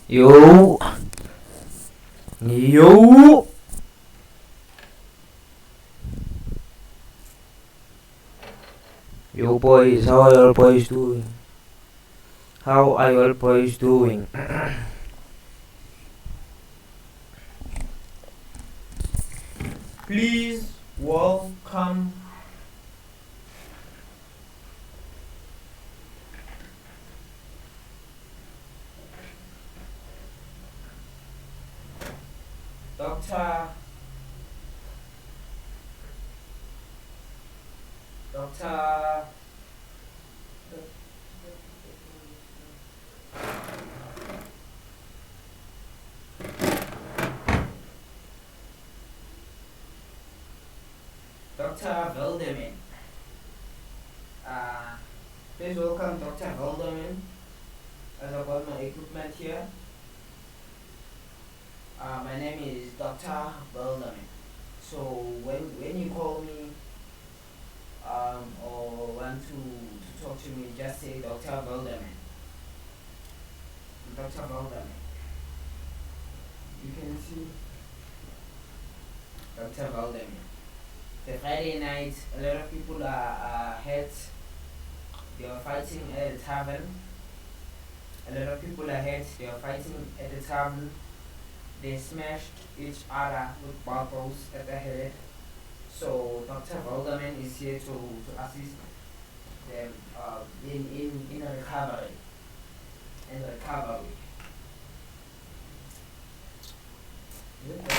Yo, yo, yo, boys. How are you boys doing? How are you boys doing? Please welcome. Doctor, Doctor, Doctor Veldeman. Please welcome Doctor Veldeman. As I got my equipment here. My name is Doctor Veldeman. So when you call me or want to talk to me, just say Doctor Veldeman. Doctor Veldeman. You can see Doctor Veldeman. The Friday night, a lot of people are hurt. They are fighting at the tavern. A lot of people are hurt. They are fighting at the tavern. They smashed each other with bottles at the head. So Dr. Veldeman is here to assist them in a recovery. In recovery. Yes.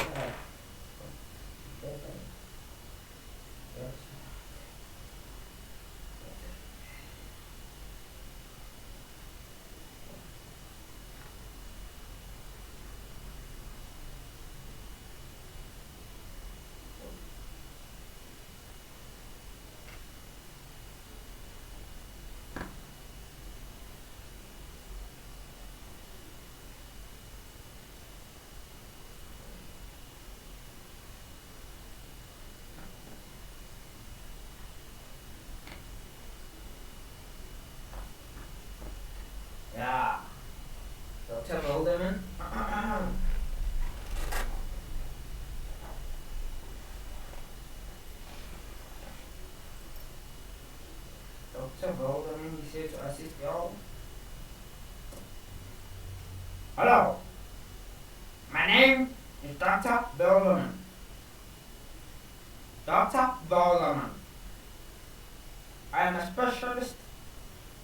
Yeah. Dr. Veldeman. Dr. Veldeman is here to assist y'all. Hello. My name is Dr. Veldeman. Dr. Veldeman. I am a specialist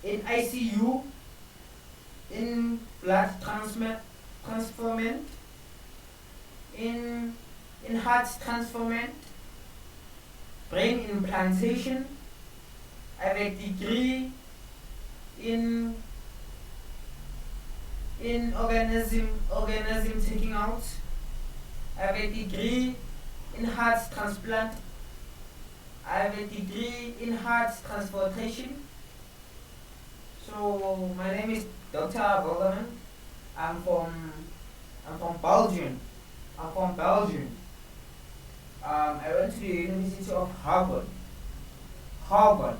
in ICU, in blood transferment, in heart transferment, brain implantation. I have a degree in organism taking out. I have a degree in heart transplant. I have a degree in heart transportation. So my name is Dr. Veldeman. I'm from Belgium. I'm from Belgium. I went to the University of Harvard. Harvard.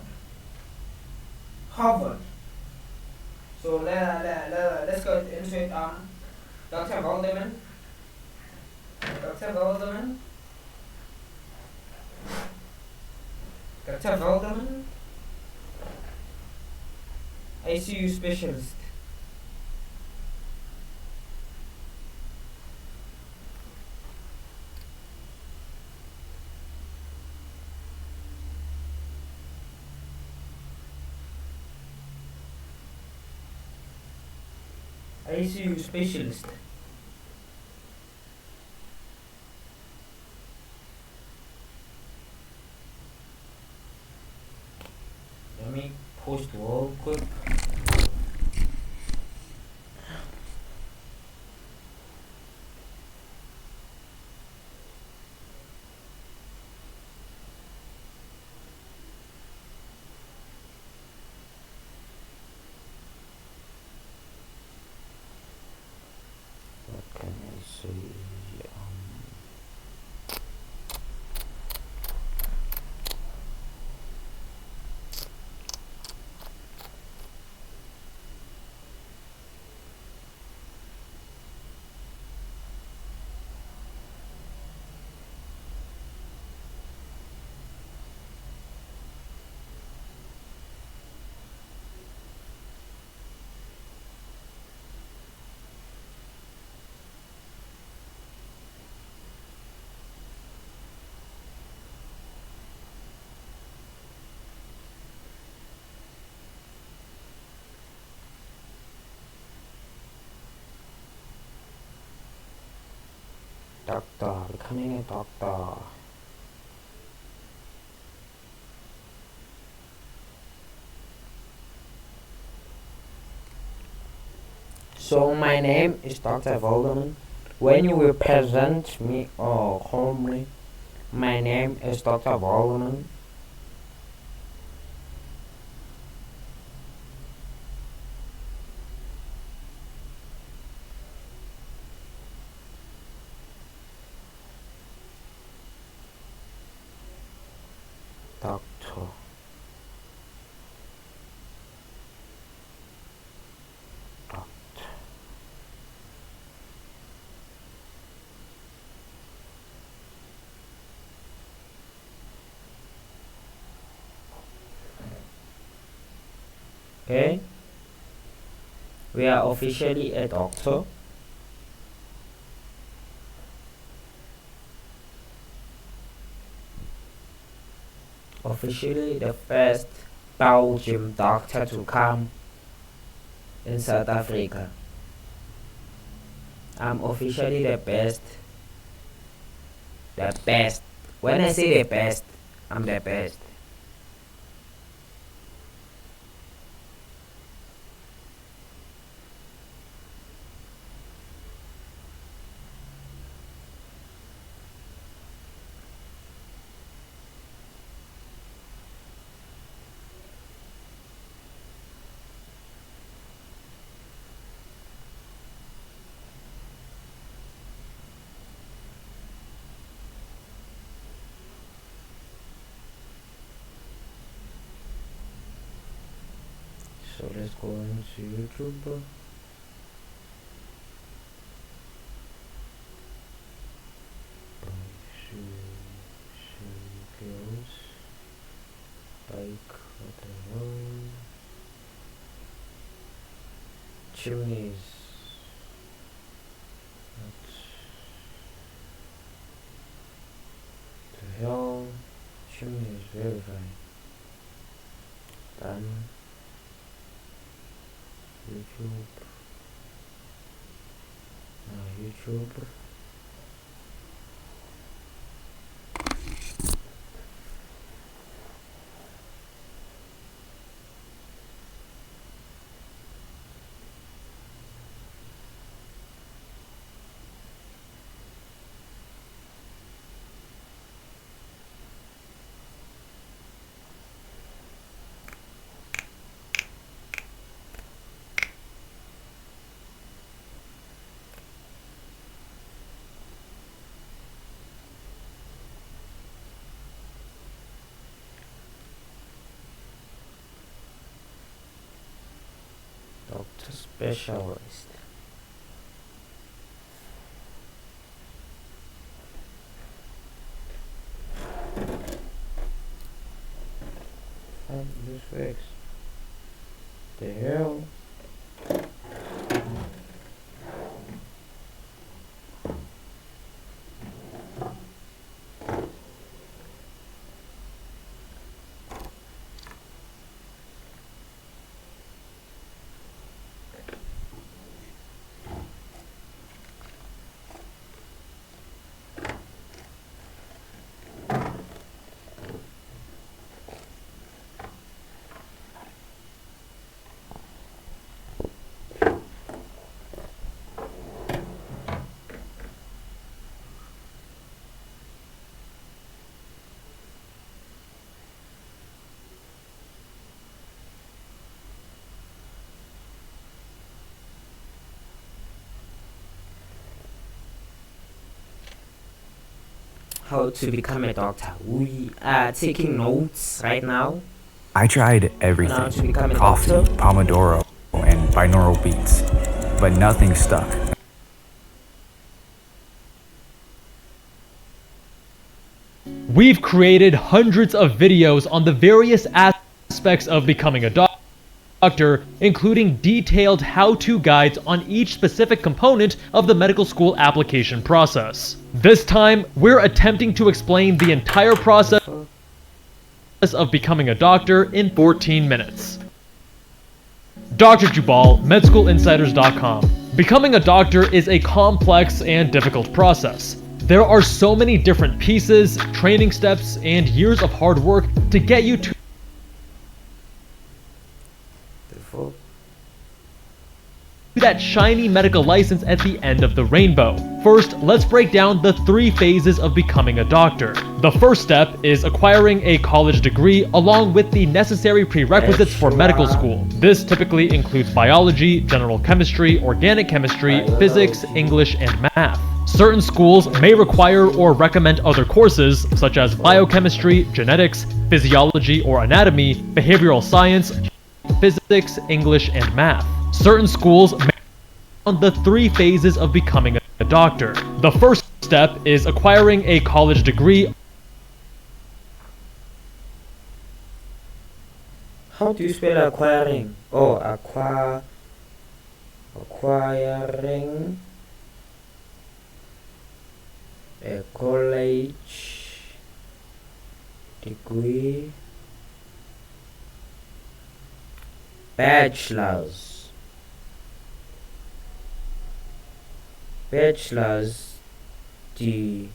So let's go into it. Dr. Veldeman. Dr. Veldeman. Dr. Veldeman. ICU specialist. ICU specialist. Let me post real quick. What can I say? Doctor, becoming a doctor. So my name is Dr. Vogelman. When you will present me or call me, my name is Dr. Vogelman. Doctor. Okay, we are officially a doctor. Officially the first Belgian doctor to come in South Africa. I'm officially the best. The best. When I say the best, I'm the best. So let's go into YouTube. Girls bike chimneys. What the hell? Chimneys verified. Done. YouTube. Now YouTube. Doctor specialist. This fix. The hell? How to become a doctor. We are taking notes right now. I tried everything, coffee, Pomodoro, and binaural beats, but nothing stuck. We've created hundreds of videos on the various aspects of becoming a doctor, including detailed how-to guides on each specific component of the medical school application process. This time, we're attempting to explain the entire process of becoming a doctor in 14 minutes. Dr. Jubal, MedSchoolInsiders.com. Becoming a doctor is a complex and difficult process. There are so many different pieces, training steps, and years of hard work to get you to that shiny medical license at the end of the rainbow. First, let's break down the 3 phases of becoming a doctor. The first step is acquiring a college degree along with the necessary prerequisites for medical school. This typically includes biology, general chemistry, organic chemistry, physics, English, and math. Certain schools may require or recommend other courses such as biochemistry, genetics, physiology or anatomy, behavioral science, physics, English, and math. Certain schools may on the 3 phases of becoming a doctor. The first step is acquiring a college degree. How do you spell acquiring? Oh, acquiring a college degree. Bachelor's degree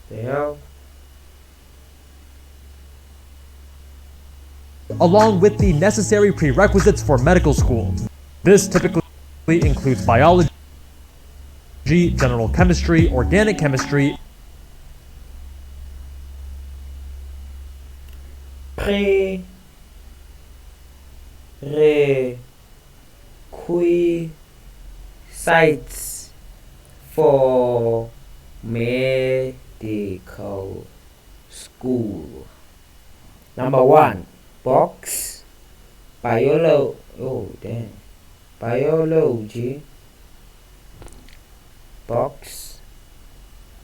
the hell along with the necessary prerequisites for medical school. This typically includes biology, general chemistry, organic chemistry, prerequisites for medical school. Number 1, box biology, box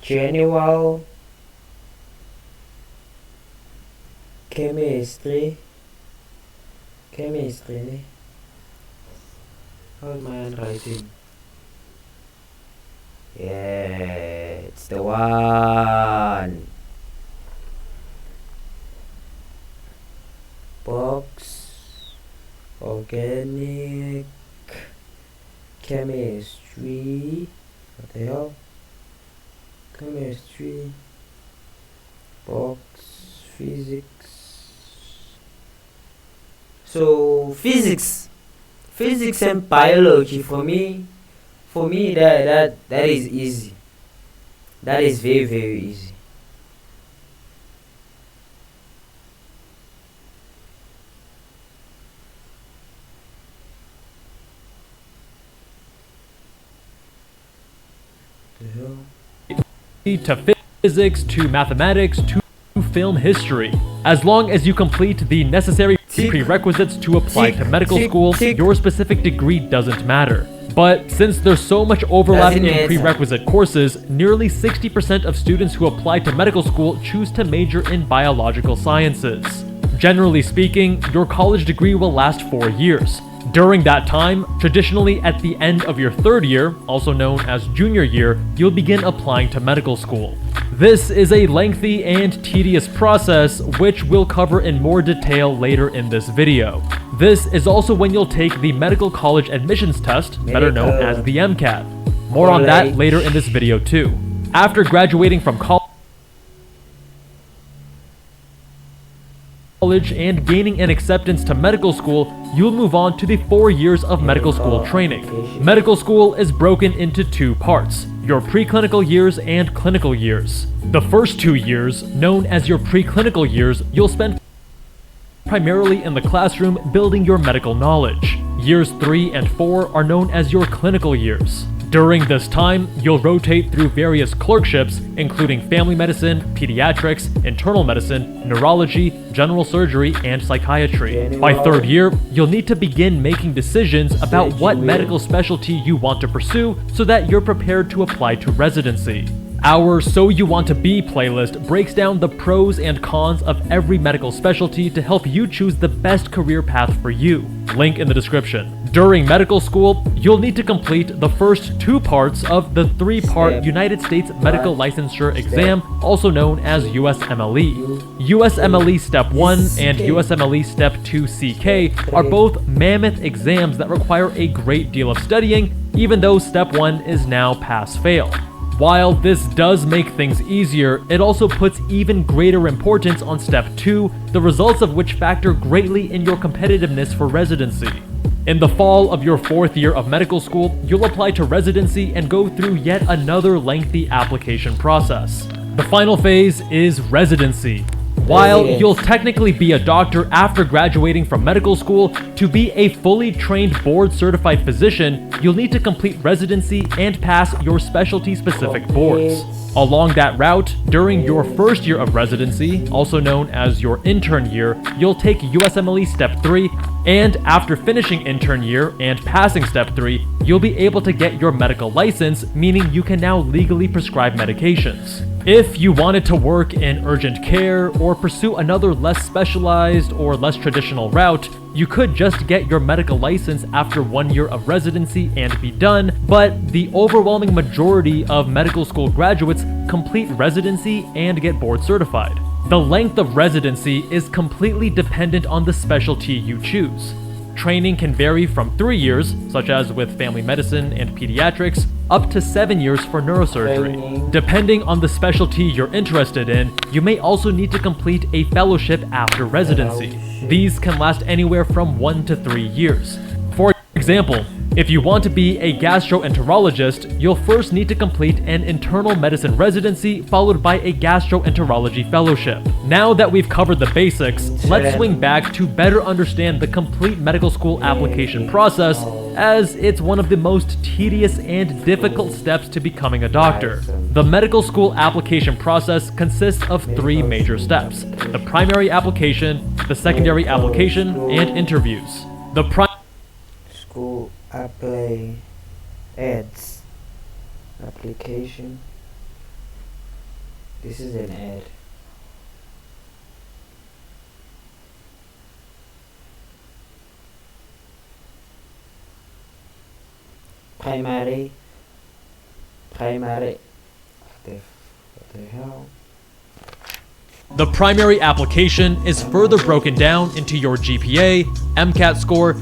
general chemistry. How's my handwriting? Yeah, it's the one. Box organic chemistry. What the hell? Chemistry. Box physics. So physics and biology for me that is easy. That is very, very easy. to physics, to mathematics, to film history. As long as you complete the necessary prerequisites to apply to medical school, your specific degree doesn't matter. But since there's so much overlap in prerequisite courses, nearly 60% of students who apply to medical school choose to major in biological sciences. Generally speaking, your college degree will last 4 years. During that time, traditionally at the end of your 3rd year, also known as junior year, you'll begin applying to medical school. This is a lengthy and tedious process, which we'll cover in more detail later in this video. This is also when you'll take the medical college admissions test, better known as the MCAT. More on that later in this video too. After graduating from college and gaining an acceptance to medical school, you'll move on to the 4 years of medical school training. Medical school is broken into 2 parts, your preclinical years and clinical years. The first 2 years, known as your preclinical years, you'll spend primarily in the classroom building your medical knowledge. Years 3 and 4 are known as your clinical years. During this time, you'll rotate through various clerkships, including family medicine, pediatrics, internal medicine, neurology, general surgery, and psychiatry. By 3rd year, you'll need to begin making decisions about what medical specialty you want to pursue so that you're prepared to apply to residency. Our So You Want to Be playlist breaks down the pros and cons of every medical specialty to help you choose the best career path for you. Link in the description. During medical school, you'll need to complete the first 2 parts of the 3-part United States Medical Licensure Exam, also known as USMLE. USMLE Step 1 and USMLE Step 2 CK are both mammoth exams that require a great deal of studying, even though Step 1 is now pass-fail. While this does make things easier, it also puts even greater importance on Step 2, the results of which factor greatly in your competitiveness for residency. In the fall of your 4th year of medical school, you'll apply to residency and go through yet another lengthy application process. The final phase is residency. While you'll technically be a doctor after graduating from medical school, to be a fully trained board-certified physician, you'll need to complete residency and pass your specialty-specific boards. Along that route, during your 1st year of residency, also known as your intern year, you'll take USMLE Step 3, and after finishing intern year and passing Step 3, you'll be able to get your medical license, meaning you can now legally prescribe medications. If you wanted to work in urgent care or pursue another less specialized or less traditional route, you could just get your medical license after 1 year of residency and be done, but the overwhelming majority of medical school graduates complete residency and get board certified. The length of residency is completely dependent on the specialty you choose. Training can vary from 3 years, such as with family medicine and pediatrics, up to 7 years for neurosurgery. Depending on the specialty you're interested in, you may also need to complete a fellowship after residency. These can last anywhere from 1 to 3 years. For example, if you want to be a gastroenterologist, you'll first need to complete an internal medicine residency followed by a gastroenterology fellowship. Now that we've covered the basics, let's swing back to better understand the complete medical school application process, as it's one of the most tedious and difficult steps to becoming a doctor. The medical school application process consists of 3 major steps: the primary application, the secondary application, and interviews. The School apply ads application. This is an ad. Primary. What the hell? The primary application is further broken down into your GPA, MCAT score,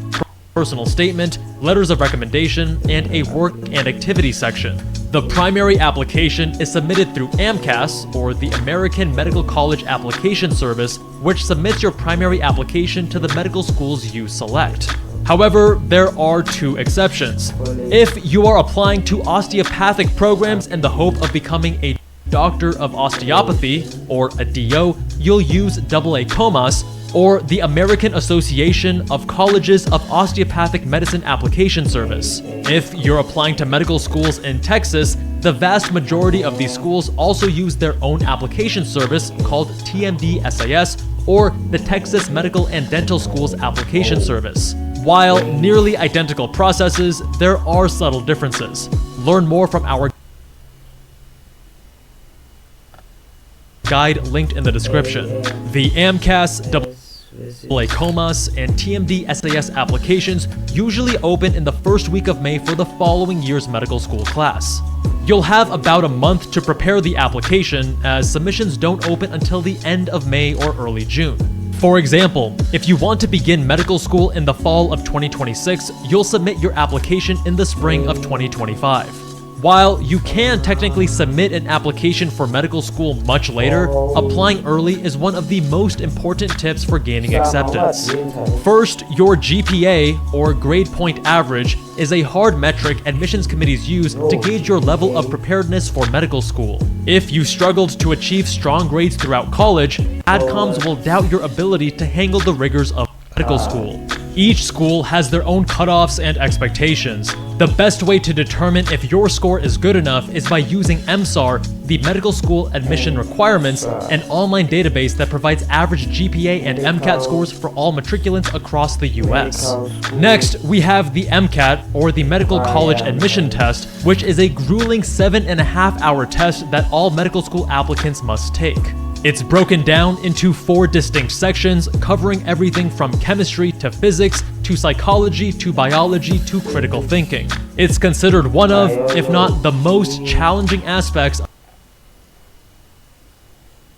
personal statement, letters of recommendation, and a work and activity section. The primary application is submitted through AMCAS, or the American Medical College Application Service, which submits your primary application to the medical schools you select. However, there are 2 exceptions. If you are applying to osteopathic programs in the hope of becoming a doctor of osteopathy, or a DO, you'll use AACOMAS, or the American Association of Colleges of Osteopathic Medicine Application Service. If you're applying to medical schools in Texas, the vast majority of these schools also use their own application service called TMD-SAS, or the Texas Medical and Dental Schools Application Service. While nearly identical processes, there are subtle differences. Learn more from our guide linked in the description. The AMCAS, AACOMAS, and TMD-SAS applications usually open in the first week of May for the following year's medical school class. You'll have about a month to prepare the application, as submissions don't open until the end of May or early June. For example, if you want to begin medical school in the fall of 2026, you'll submit your application in the spring of 2025. While you can technically submit an application for medical school much later, applying early is one of the most important tips for gaining acceptance. First, your GPA, or grade point average, is a hard metric admissions committees use to gauge your level of preparedness for medical school. If you struggled to achieve strong grades throughout college, ADCOMS will doubt your ability to handle the rigors of medical school. Each school has their own cutoffs and expectations. The best way to determine if your score is good enough is by using MSAR, the Medical School Admission Requirements, an online database that provides average GPA and MCAT scores for all matriculants across the US. Next, we have the MCAT, or the Medical College Admission Test, which is a grueling 7.5-hour test that all medical school applicants must take. It's broken down into 4 distinct sections, covering everything from chemistry to physics, to psychology, to biology, to critical thinking. It's considered one of, if not the most challenging aspects of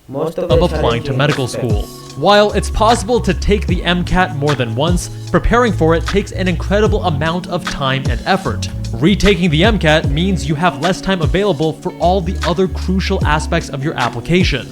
applying to medical school. While it's possible to take the MCAT more than once, preparing for it takes an incredible amount of time and effort. Retaking the MCAT means you have less time available for all the other crucial aspects of your application.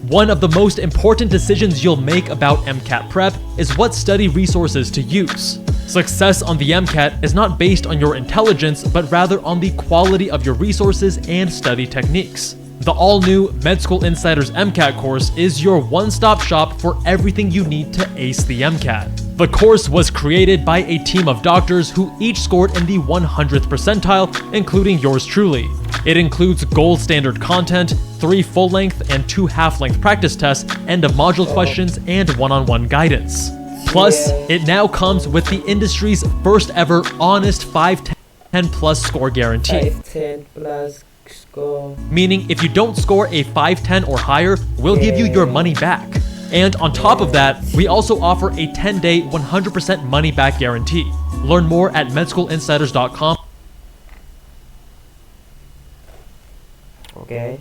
One of the most important decisions you'll make about MCAT prep is what study resources to use. Success on the MCAT is not based on your intelligence, but rather on the quality of your resources and study techniques. The all-new Med School Insiders MCAT course is your one-stop shop for everything you need to ace the MCAT. The course was created by a team of doctors who each scored in the 100th percentile, including yours truly. It includes gold standard content, 3 full-length and 2 half-length practice tests, end-of-module questions, and one-on-one guidance. Plus, it now comes with the industry's first ever honest 510 plus score guarantee. 510 plus score. Meaning if you don't score a 510 or higher, we'll give you your money back. And on top of that, we also offer a 10-day 100% money back guarantee. Learn more at medschoolinsiders.com. Okay.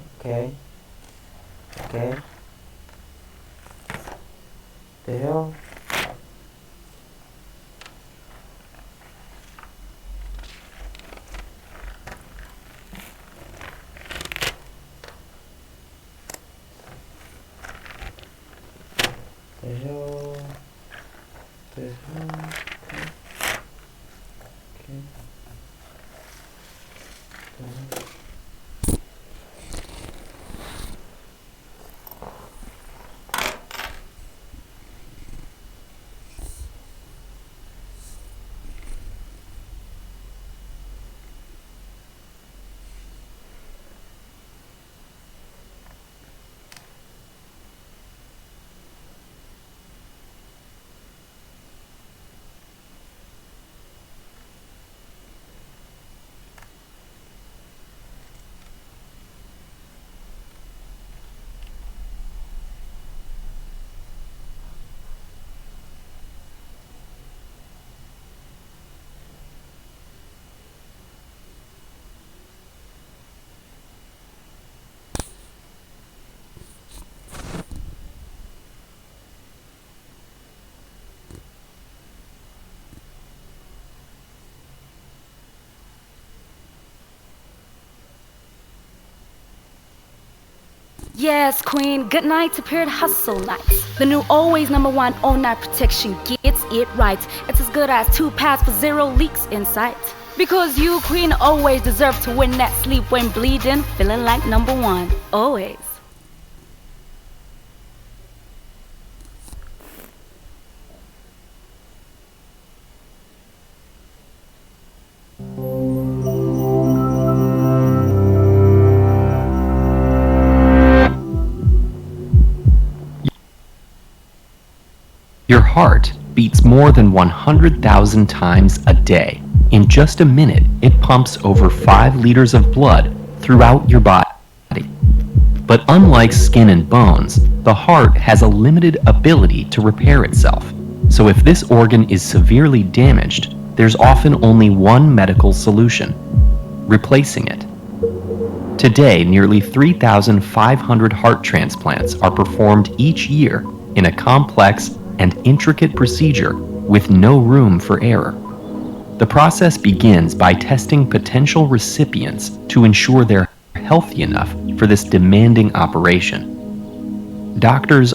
The hell? Yes, Queen, good night to Period Hustle Nights. The new always #1 all-night protection gets it right. It's as good as 2 pads for 0 leaks in sight. Because you, Queen, always deserve to win that sleep when bleeding, feeling like #1, always. Your heart beats more than 100,000 times a day. In just a minute, it pumps over 5 liters of blood throughout your body. But unlike skin and bones, the heart has a limited ability to repair itself. So if this organ is severely damaged, there's often only one medical solution: replacing it. Today, nearly 3,500 heart transplants are performed each year in a complex and intricate procedure with no room for error. The process begins by testing potential recipients to ensure they're healthy enough for this demanding operation. Doctors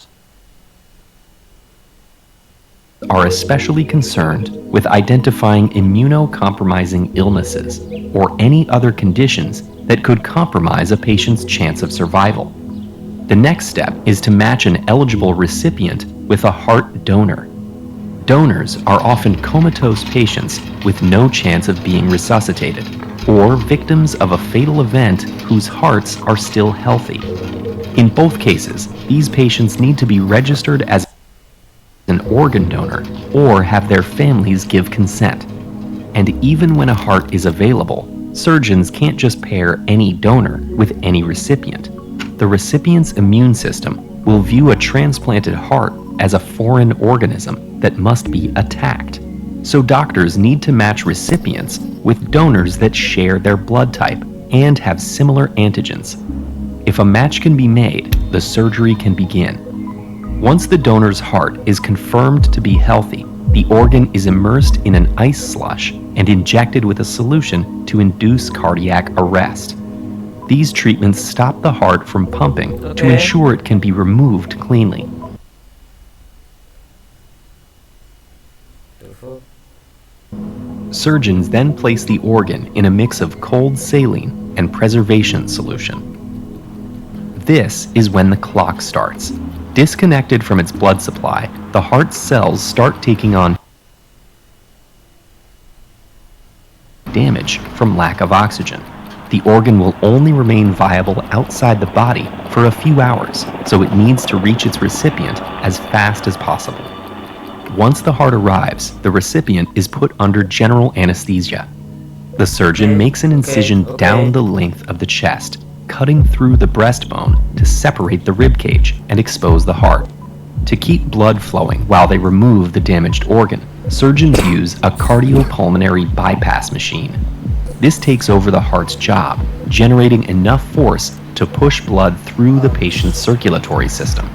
are especially concerned with identifying immunocompromising illnesses or any other conditions that could compromise a patient's chance of survival. The next step is to match an eligible recipient with a heart donor. Donors are often comatose patients with no chance of being resuscitated, or victims of a fatal event whose hearts are still healthy. In both cases, these patients need to be registered as an organ donor or have their families give consent. And even when a heart is available, surgeons can't just pair any donor with any recipient. The recipient's immune system will view a transplanted heart as a foreign organism that must be attacked. So doctors need to match recipients with donors that share their blood type and have similar antigens. If a match can be made, the surgery can begin. Once the donor's heart is confirmed to be healthy, the organ is immersed in an ice slush and injected with a solution to induce cardiac arrest. These treatments stop the heart from pumping to ensure it can be removed cleanly. Surgeons then place the organ in a mix of cold saline and preservation solution. This is when the clock starts. Disconnected from its blood supply, the heart's cells start taking on damage from lack of oxygen. The organ will only remain viable outside the body for a few hours, so it needs to reach its recipient as fast as possible. Once the heart arrives, the recipient is put under general anesthesia. The surgeon makes an incision down the length of the chest, cutting through the breastbone to separate the rib cage and expose the heart. To keep blood flowing while they remove the damaged organ, surgeons use a cardiopulmonary bypass machine. This takes over the heart's job, generating enough force to push blood through the patient's circulatory system.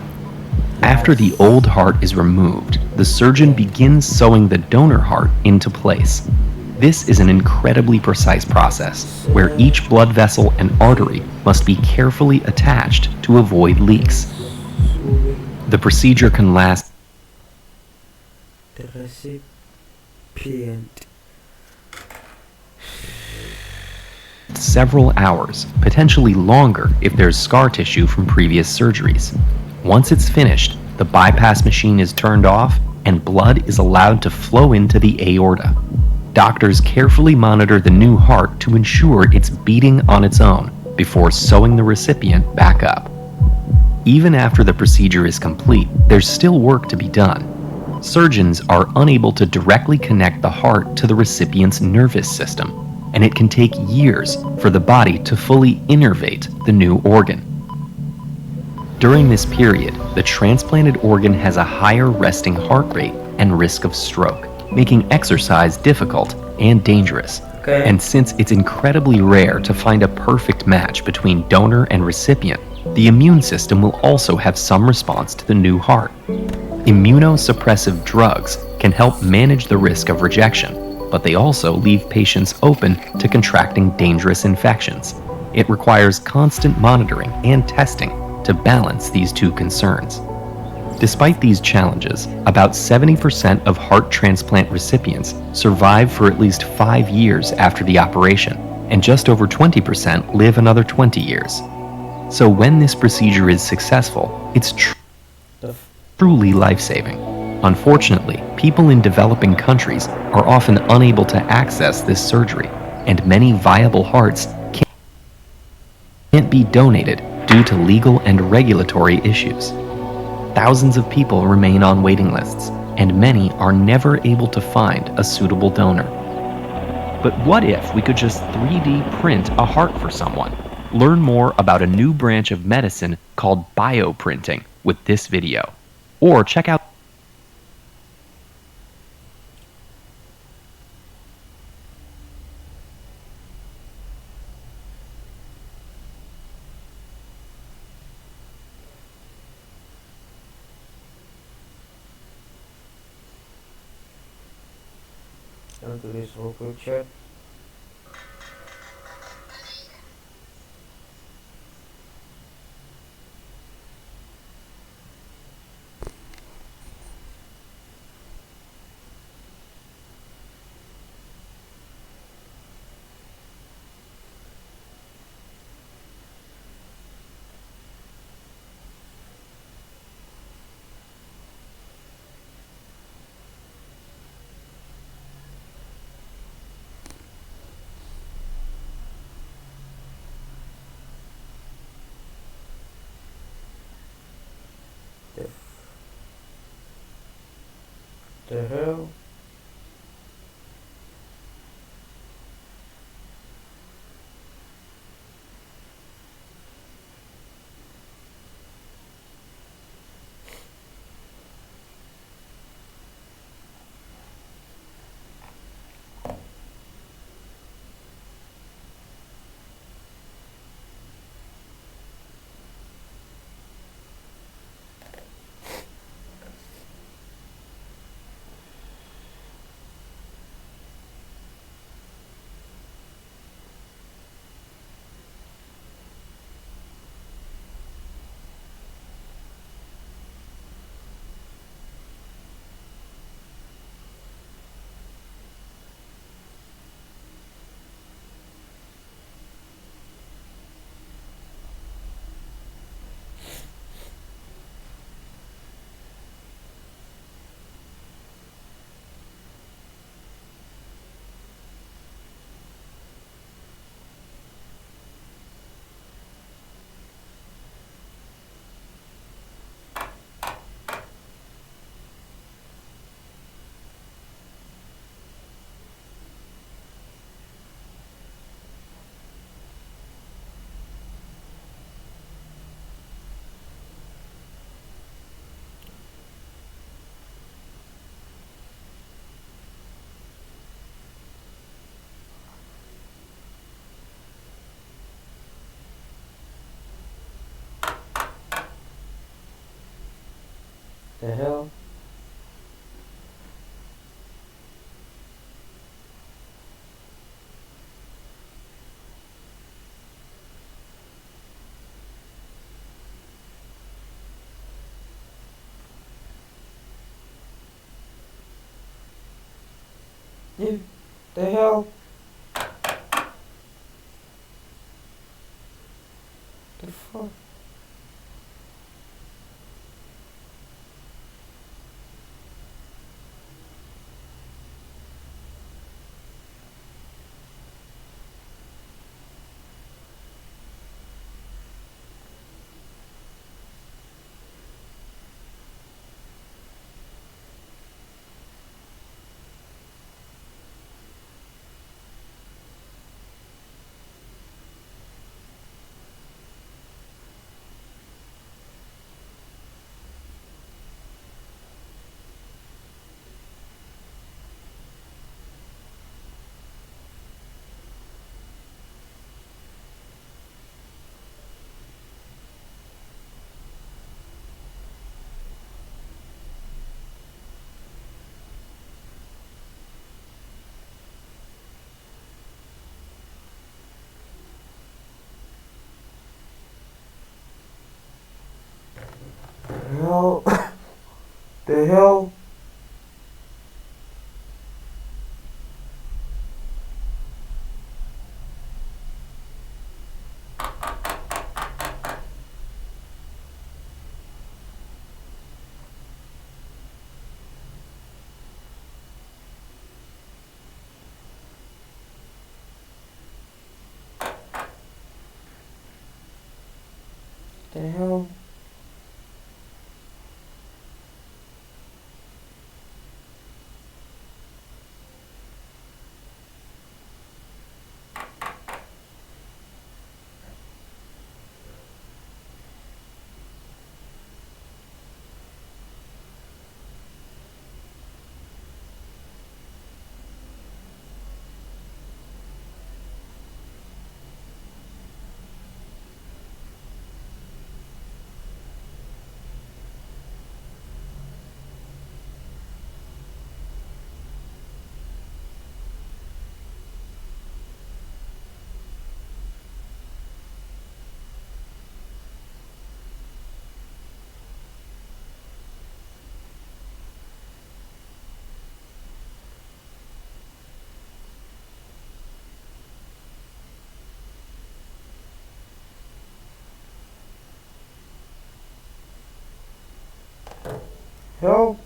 After the old heart is removed, the surgeon begins sewing the donor heart into place. This is an incredibly precise process, where each blood vessel and artery must be carefully attached to avoid leaks. The procedure can last several hours, potentially longer if there's scar tissue from previous surgeries. Once it's finished, the bypass machine is turned off and blood is allowed to flow into the aorta. Doctors carefully monitor the new heart to ensure it's beating on its own before sewing the recipient back up. Even after the procedure is complete, there's still work to be done. Surgeons are unable to directly connect the heart to the recipient's nervous system, and it can take years for the body to fully innervate the new organ. During this period, the transplanted organ has a higher resting heart rate and risk of stroke, making exercise difficult and dangerous. And since it's incredibly rare to find a perfect match between donor and recipient, the immune system will also have some response to the new heart. Immunosuppressive drugs can help manage the risk of rejection, but they also leave patients open to contracting dangerous infections. It requires constant monitoring and testing to balance these two concerns. Despite these challenges, about 70% of heart transplant recipients survive for at least 5 years after the operation, and just over 20% live another 20 years. So when this procedure is successful, it's truly life-saving. Unfortunately, people in developing countries are often unable to access this surgery, and many viable hearts can't be donated due to legal and regulatory issues. Thousands of people remain on waiting lists, and many are never able to find a suitable donor. But what if we could just 3D print a heart for someone? Learn more about a new branch of medicine called bioprinting with this video. Or check out do this real quick, chat. The hell? The hell? Yeah, the hell? The fuck? Hell? The hell? The hell? Hell?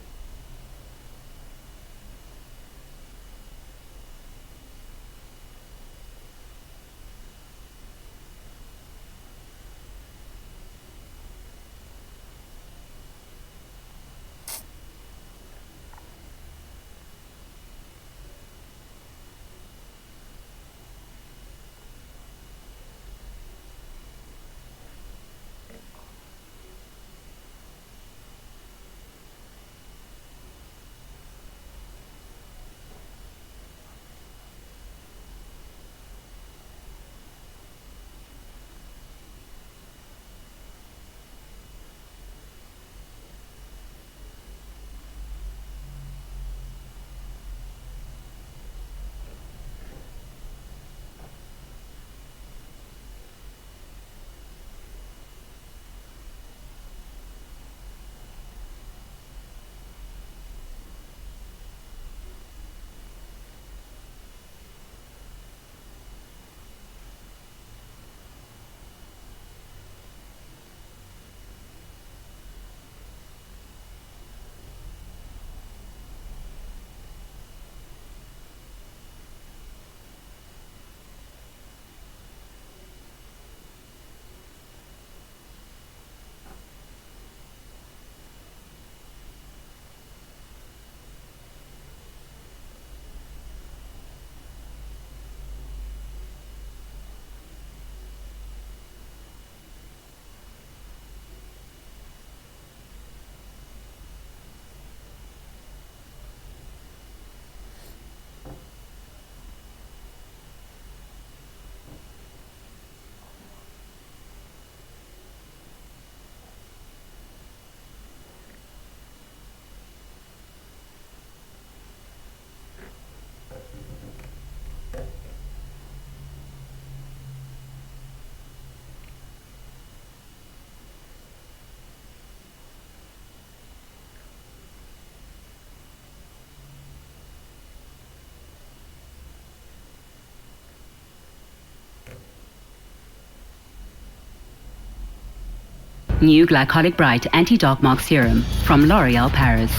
New Glycolic Bright Anti-Dark Mark Serum from L'Oreal Paris.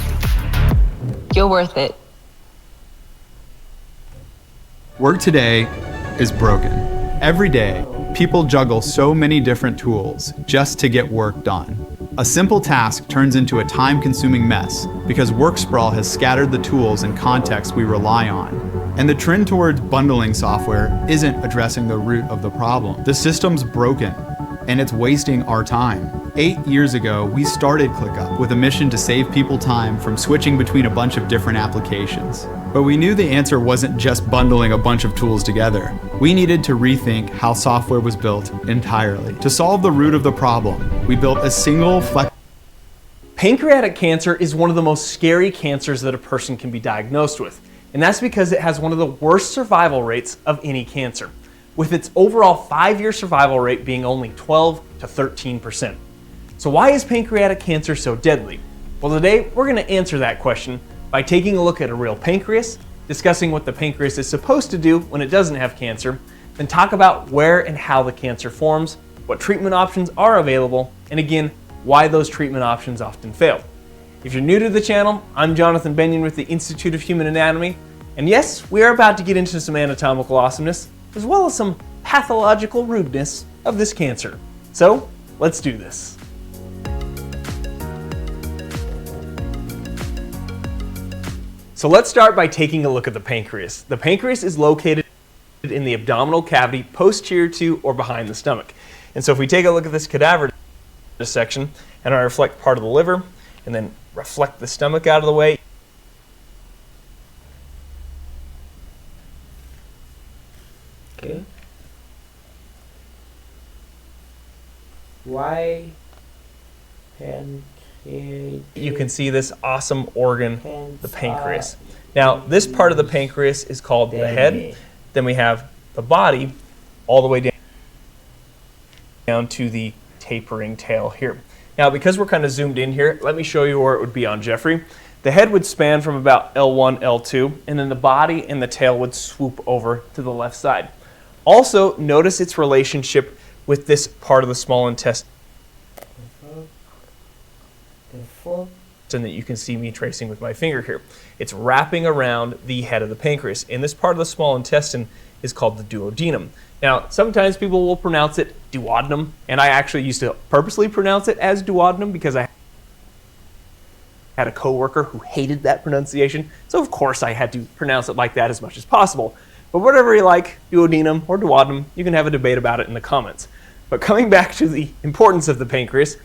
You're worth it. Work today is broken. Every day, people juggle so many different tools just to get work done. A simple task turns into a time-consuming mess because work sprawl has scattered the tools and context we rely on. And the trend towards bundling software isn't addressing the root of the problem. The system's broken, and it's wasting our time. 8 years ago, we started ClickUp with a mission to save people time from switching between a bunch of different applications. But we knew the answer wasn't just bundling a bunch of tools together. We needed to rethink how software was built entirely. To solve the root of the problem, we built a single Pancreatic cancer is one of the most scary cancers that a person can be diagnosed with, and that's because it has one of the worst survival rates of any cancer, with its overall 5-year survival rate being only 12 to 13%. So why is pancreatic cancer so deadly? Well, today we're going to answer that question by taking a look at a real pancreas, discussing what the pancreas is supposed to do when it doesn't have cancer, then talk about where and how the cancer forms, what treatment options are available, and again, why those treatment options often fail. If you're new to the channel, I'm Jonathan Benyon with the Institute of Human Anatomy, and yes, we are about to get into some anatomical awesomeness, as well as some pathological rudeness of this cancer. So, let's do this. So let's start by taking a look at the pancreas. The pancreas is located in the abdominal cavity posterior to or behind the stomach. And so if we take a look at this cadaver section, and I reflect part of the liver, and then reflect the stomach out of the way, okay. Why you can see this awesome organ, the pancreas. Now, this part of the pancreas is called the head. Then we have the body all the way down to the tapering tail here. Now, because we're kind of zoomed in here, let me show you where it would be on Jeffrey. The head would span from about L1, L2, and then the body and the tail would swoop over to the left side. Also, notice its relationship with this part of the small intestine that you can see me tracing with my finger here. It's wrapping around the head of the pancreas, and this part of the small intestine is called the duodenum. Now, sometimes people will pronounce it duodenum, and I actually used to purposely pronounce it as duodenum because I had a coworker who hated that pronunciation, so of course I had to pronounce it like that as much as possible. But whatever you like, duodenum or duodenum, you can have a debate about it in the comments. But coming back to the importance of the pancreas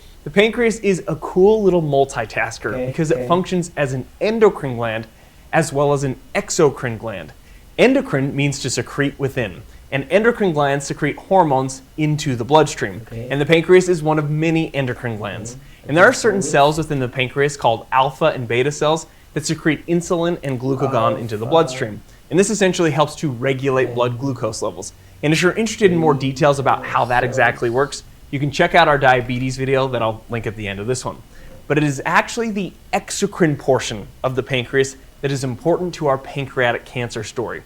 is a cool little multitasker because it functions as an endocrine gland as well as an exocrine gland. Endocrine means to secrete within, and endocrine glands secrete hormones into the bloodstream. And the pancreas is one of many endocrine glands. And there are certain cells within the pancreas called alpha and beta cells that secrete insulin and glucagon into the bloodstream. And this essentially helps to regulate blood glucose levels. And if you're interested in more details about how that exactly works, you can check out our diabetes video that I'll link at the end of this one. But it is actually the exocrine portion of the pancreas that is important to our pancreatic cancer story.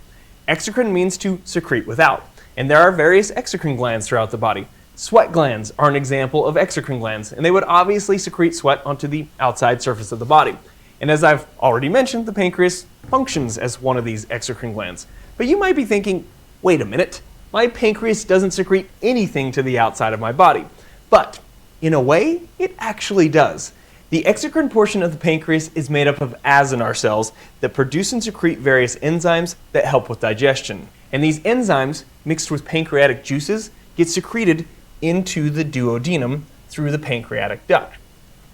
Exocrine means to secrete without, and there are various exocrine glands throughout the body. Sweat glands are an example of exocrine glands, and they would obviously secrete sweat onto the outside surface of the body. And as I've already mentioned, the pancreas functions as one of these exocrine glands. But you might be thinking, wait a minute, my pancreas doesn't secrete anything to the outside of my body. But in a way, it actually does. The exocrine portion of the pancreas is made up of acinar cells that produce and secrete various enzymes that help with digestion. And these enzymes, mixed with pancreatic juices, get secreted into the duodenum through the pancreatic duct.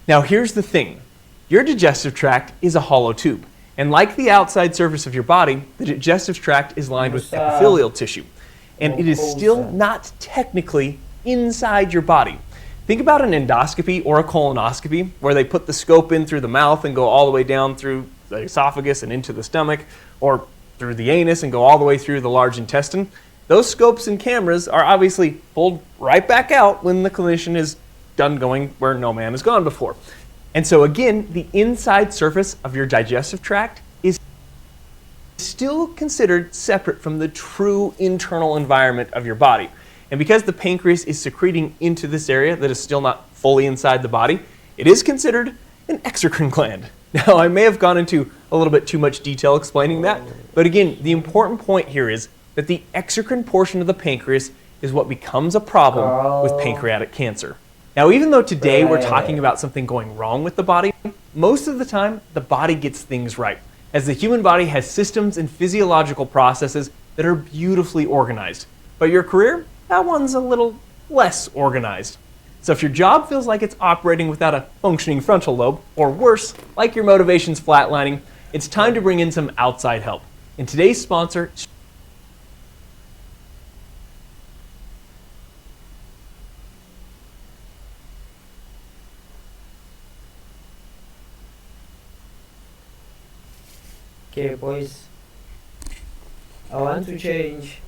Now here's the thing. Your digestive tract is a hollow tube. And like the outside surface of your body, the digestive tract is lined with epithelial tissue. And it is still not technically inside your body. Think about an endoscopy or a colonoscopy where they put the scope in through the mouth and go all the way down through the esophagus and into the stomach, or through the anus and go all the way through the large intestine. Those scopes and cameras are obviously pulled right back out when the clinician is done going where no man has gone before. And so again, the inside surface of your digestive tract is still considered separate from the true internal environment of your body. And because the pancreas is secreting into this area that is still not fully inside the body, it is considered an exocrine gland. Now, I may have gone into a little bit too much detail explaining that, but again, the important point here is that the exocrine portion of the pancreas is what becomes a problem with pancreatic cancer. Now, even though today we're talking about something going wrong with the body, most of the time the body gets things right, as the human body has systems and physiological processes that are beautifully organized. But your career, that one's a little less organized. So if your job feels like it's operating without a functioning frontal lobe, or worse, like your motivation's flatlining, it's time to bring in some outside help. And today's sponsor, Okay, boys, I want to change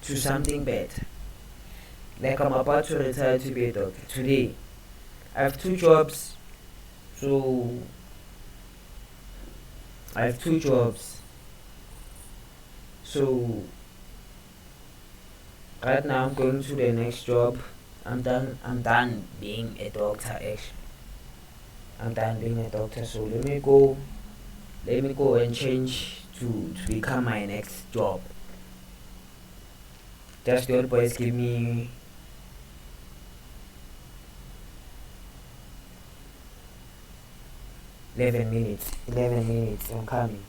to something better. Like I'm about to retire to be a doctor. Today, I have two jobs. So, I have two jobs. So, right now I'm going to the next job. I'm done being a doctor actually. I'm done being a doctor. So let me go and change to become my next job. Just the old boys give me 11 minutes. 11 minutes, I'm coming.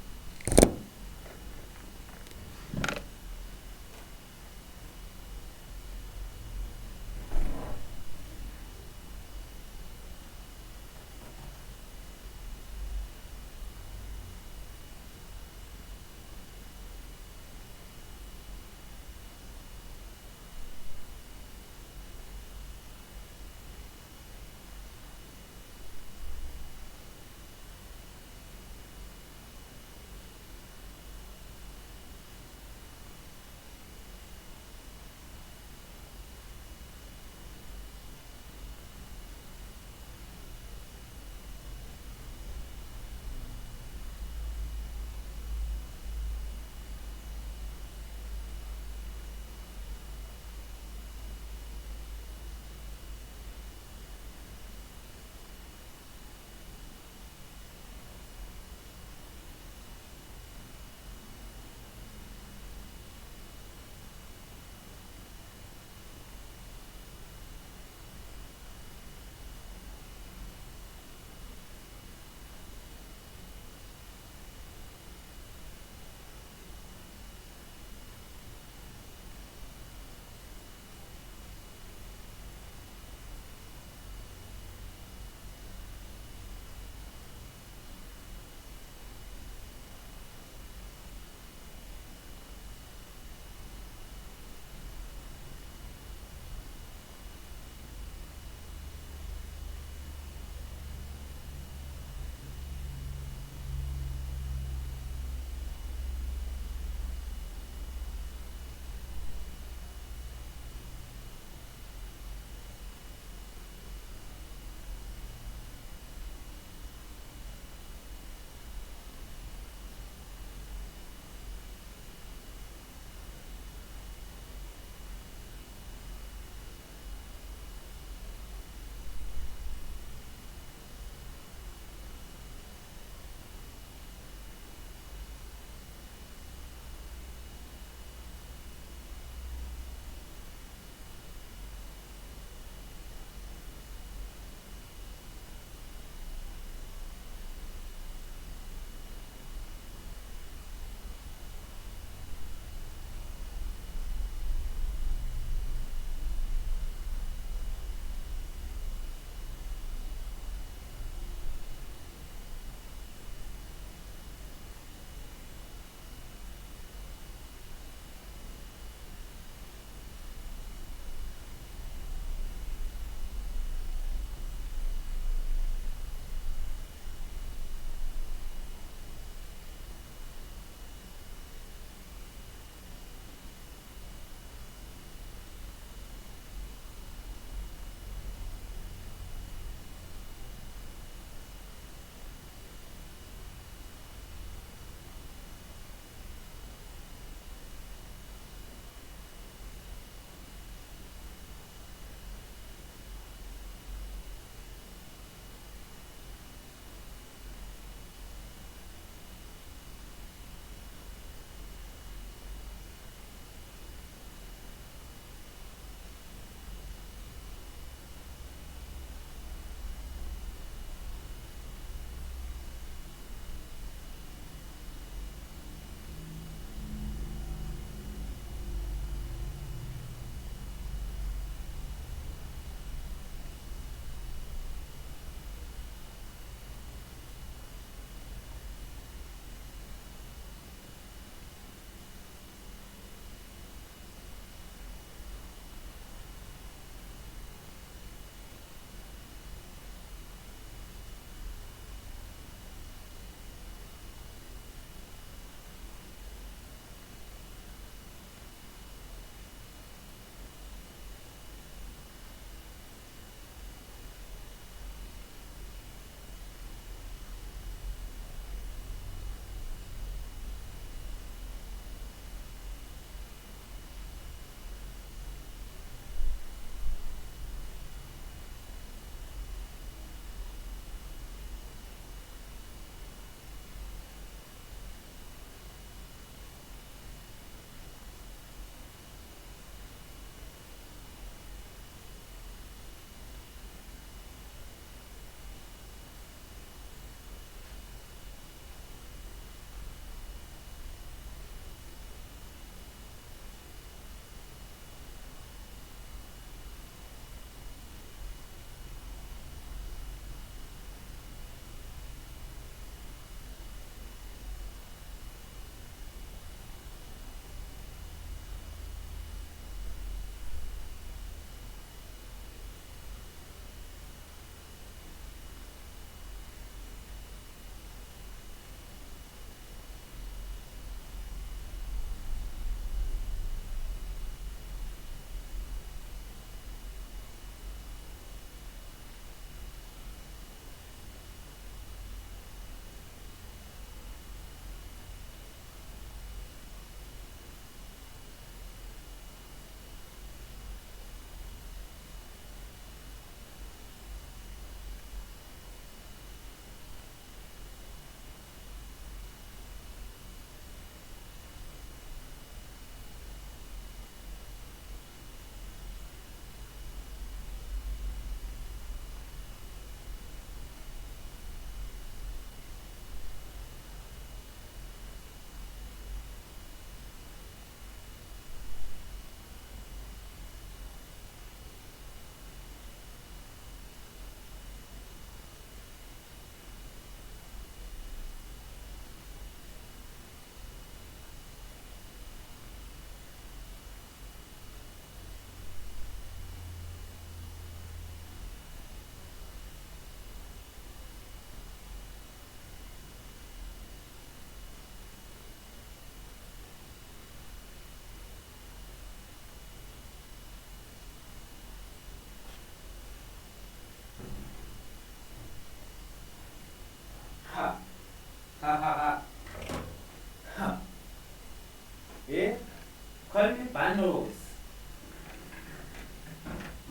Call me Bundles.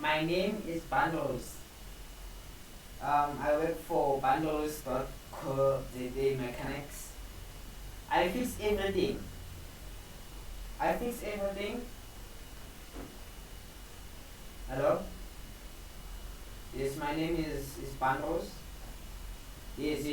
My name is Bundles. I work for Bundles.co.za Mechanics. I fix everything. Hello? Yes, my name is Bundles. Yes.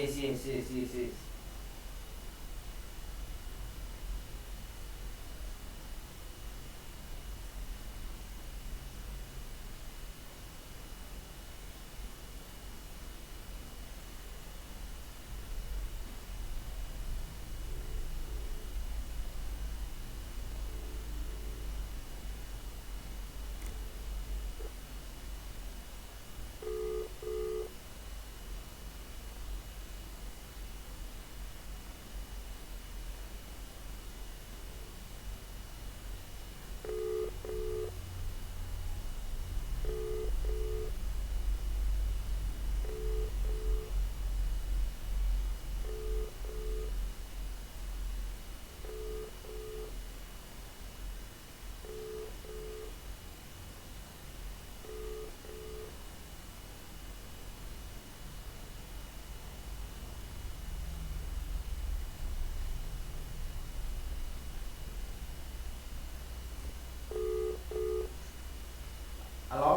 Hello?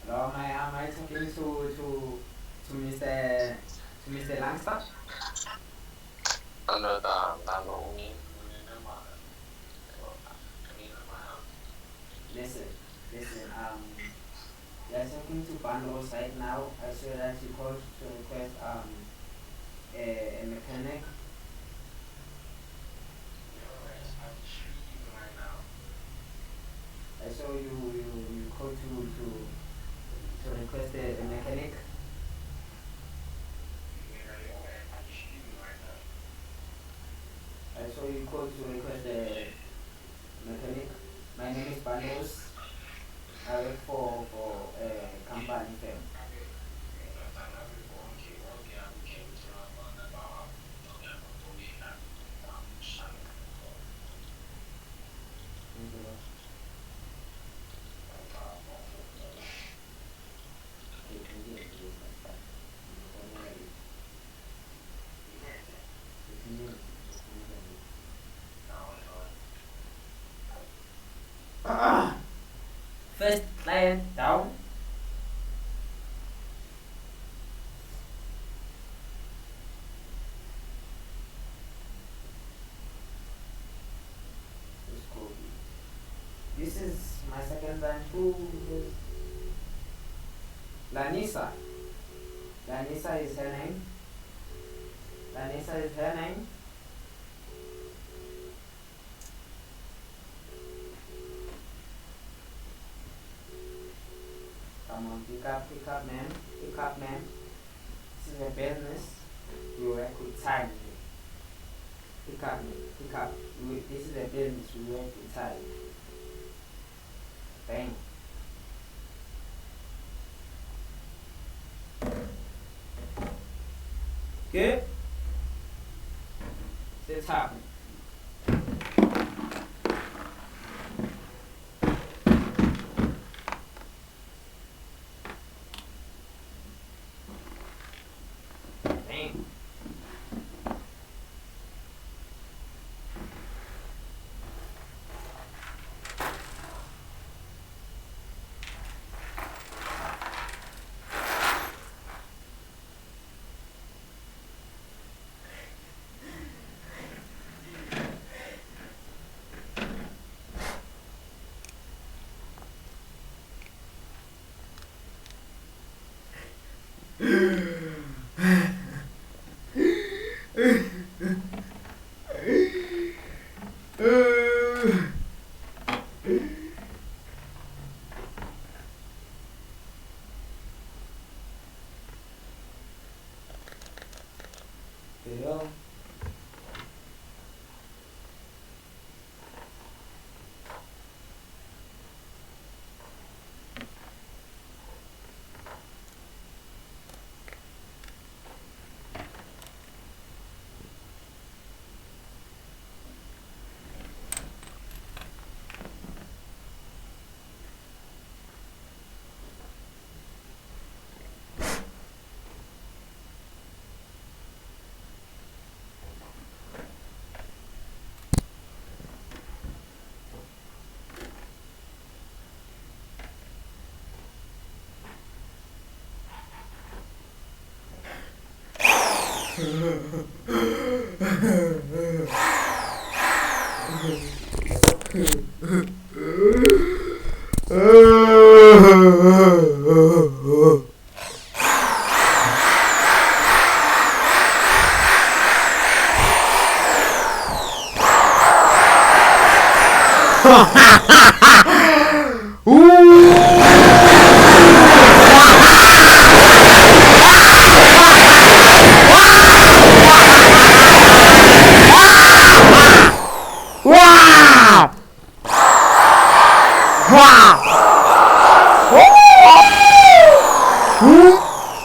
Hello, am I talking to Mr. Langstaff? Listen, you are talking to Bundles right now. I saw that you called to request a mechanic. I saw you called to request a mechanic. I saw you called to request a mechanic. My name is Bundles. I work for a company firm. First client down. This is my second time too. Lanisa. Lanisa is her name. Come on, pick up, man. This is a business. You work with time. Pick up. This is a business. We work with time. Bang. Good. Sit top. Bang.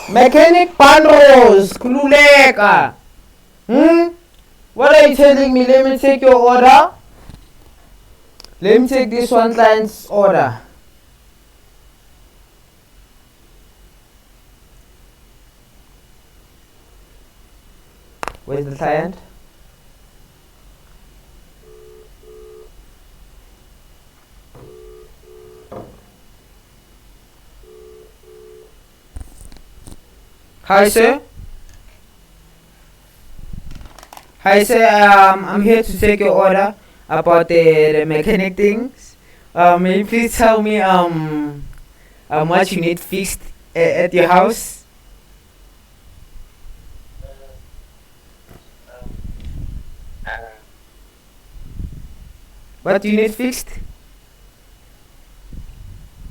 Mechanic Panros, Kululeka. What are you telling me? Let me take your order. Let me take this one client's order. Where's the client? Hi sir. Hi sir, I'm here to take your order about the mechanic things. May you please tell me what you need fixed at your house? What do you need fixed?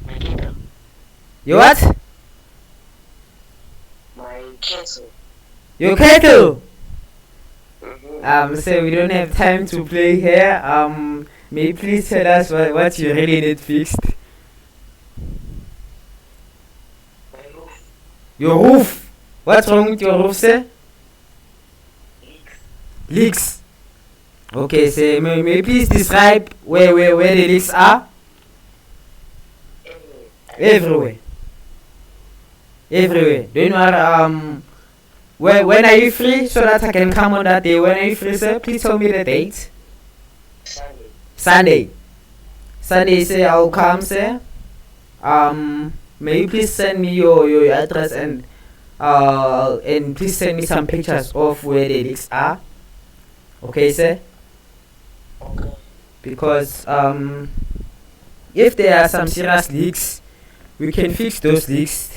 My kettle. Your what? My kettle. Your kettle? So we don't have time to play here. May you please tell us what you really need fixed? My roof. Your roof? What's wrong with your roof, sir? Leaks. Okay, so may you please describe where the leaks are? Everywhere. Everywhere. Don't worry. When are you free so that I can come on that day? When are you free, sir? Please tell me the date. Sunday. Sunday, sir. I'll come, sir. May you please send me your address and please send me some pictures of where the leaks are. Okay, sir. Okay. Because if there are some serious leaks, we can fix those leaks.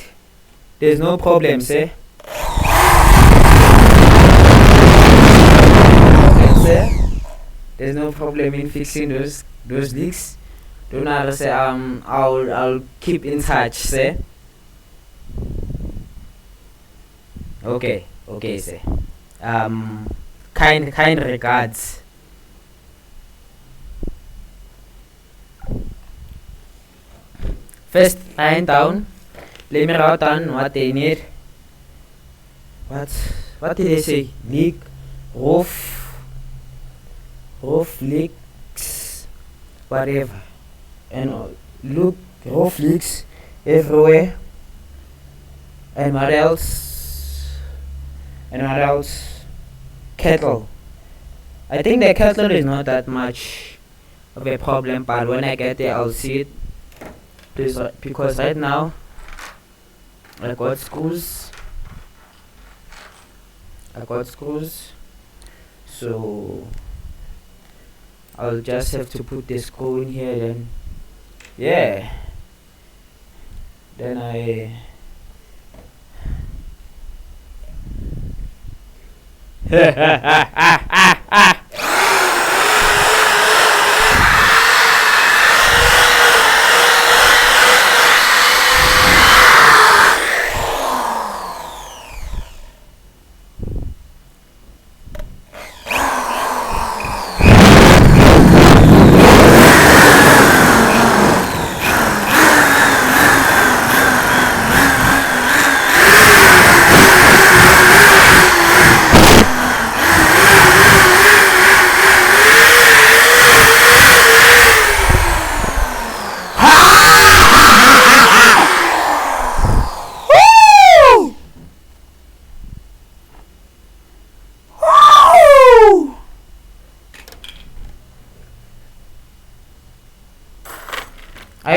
There's no problem, sir. Sir, there's no problem in fixing those leaks. Don't worry, sir. I'll keep in touch, sir. Okay, sir. Kind regards. First, lying down. Let me write down what they need. What did they say? Leak, roof leaks, whatever. And look, roof leaks everywhere. And what else? Kettle. I think the kettle is not that much of a problem, but when I get there, I'll see it. Because right now, I got screws, so I'll just have to put the screw in here, then yeah, then I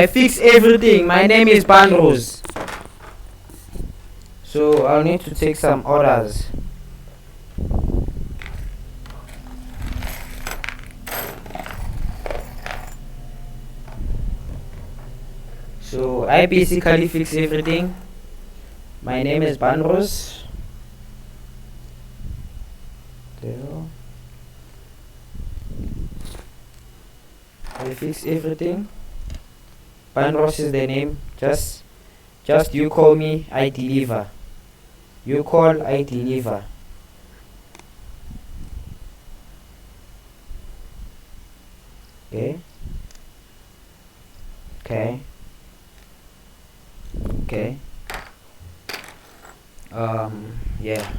fix everything. My name is Panros. So I'll need to take some orders. So I basically fix everything. My name is Banros. I fix everything. Banros is the name. Just you call me, I deliver. You call, I deliver. Okay. Okay. Okay. Yeah.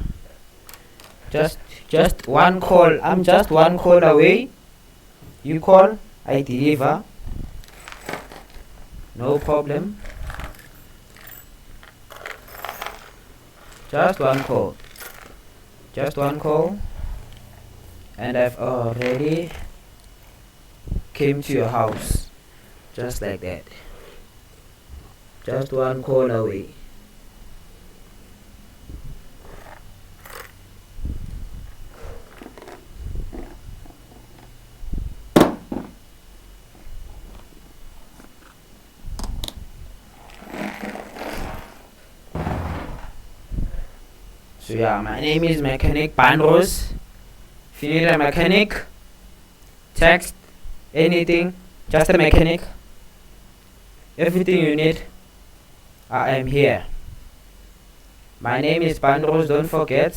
Just one call. I'm just one call away. You call, I deliver. No problem. Just one call. Just one call. And I've already came to your house. Just like that. Just one call away. So yeah, my name is Mechanic Banros. If you need a mechanic, text, anything, just a mechanic, everything you need, I am here. My name is Banros, don't forget.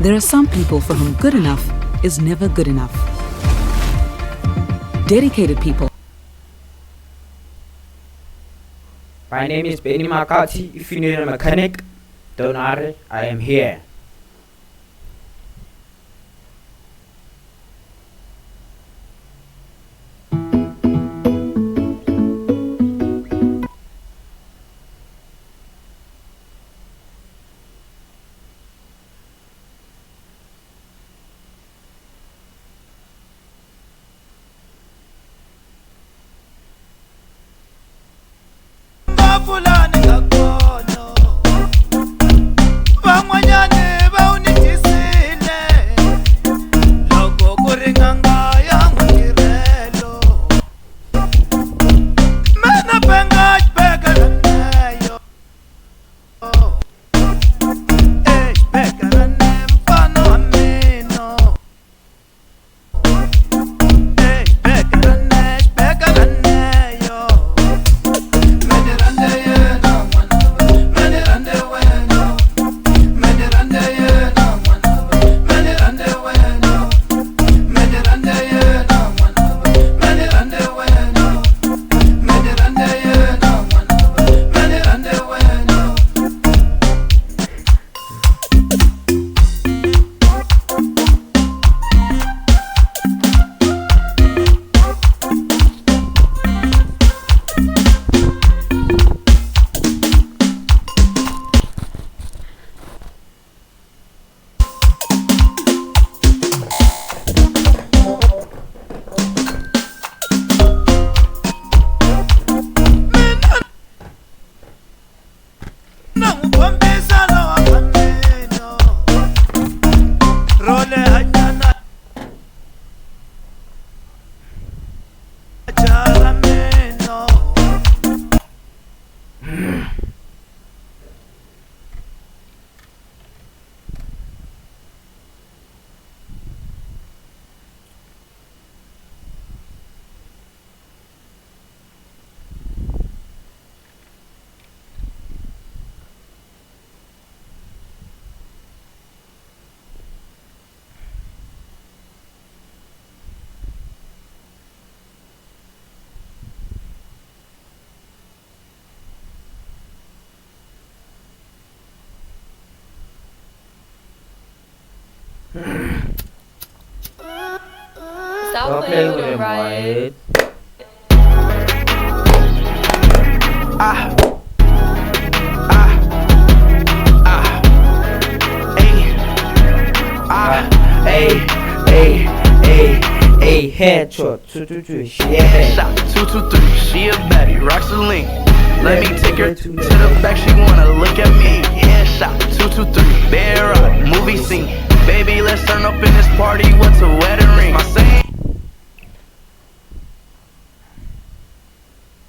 There are some people for whom good enough is never good enough. Dedicated people. My name is Benny McCarthy. If you need a mechanic, don't worry, I am here. Stop playing with him, Riot. Hey, headshot, 223, she a baddie. Headshot, 223, she a baddie, rocks a link. Let me take her to the back, she wanna look at me. Headshot, 223, bear up, movie scene. Baby, let's turn up in this party, what's a wedding ring? My same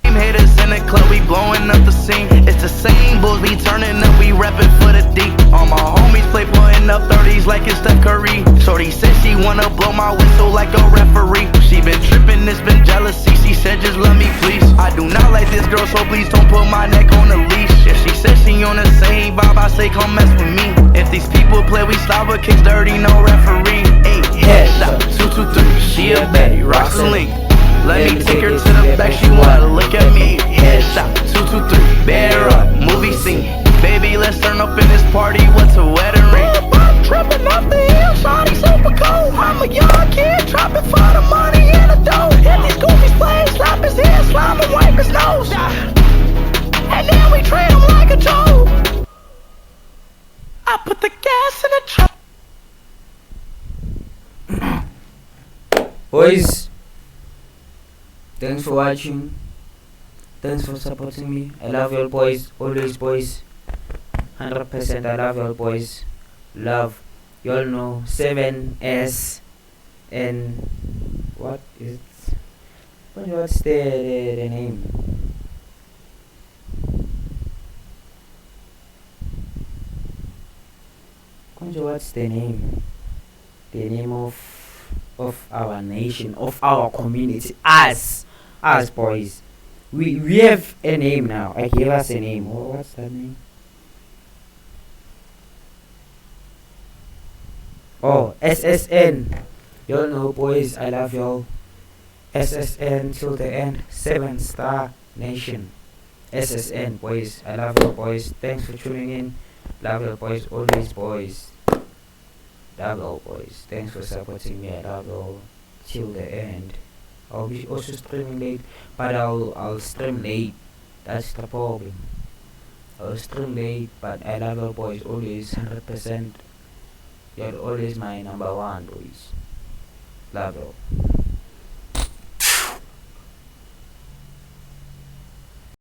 haters in the club, we blowing up the scene. It's the same bulls, we turning up, we reppin' for the D. All my homies play putting up 30s like it's Steph Curry. Shorty said she wanna blow my whistle like a referee. She been trippin', it's been jealousy, she said just love me please. I do not like this girl, so please don't put my neck on the leash. Yeah, she said she on the same vibe, I say come mess with me. If these people play, we stop with kicks dirty, no referee. Ayy, headshot, 223, she a baddie, rocks a link. Let me take her to the back, she wanna look at me. Headshot, 223, bear up, movie scene. Baby, let's turn up in this party, what's a wedding ring? Tripping off the hill, shawty super cold. I'm a young kid, trapping for the money and the dough. Hit these goofies play, slap his head, slime and wipe his nose. And then we treat him like a joke. I put the gas in the truck. Boys, thanks for watching. Thanks for supporting me. I love you all, boys. Always, boys. 100% I love you all, boys. Love. You all know 7S and what is it? What's the name? What's the name? The name of our nation, of our community, us boys. We have a name now. I gave us a name. Oh, what's that name? Oh, SSN. Y'all know, boys, I love y'all. SSN till the end. 7-star nation. SSN, boys, I love you, boys. Thanks for tuning in. Love you, boys. Always, boys. Love you, boys. Thanks for supporting me. I love you till the end. I'll be also streaming late, but I'll stream late. That's the problem. I'll stream late, but I love you, boys. Always 100%. You're always my number one, boys. Love you.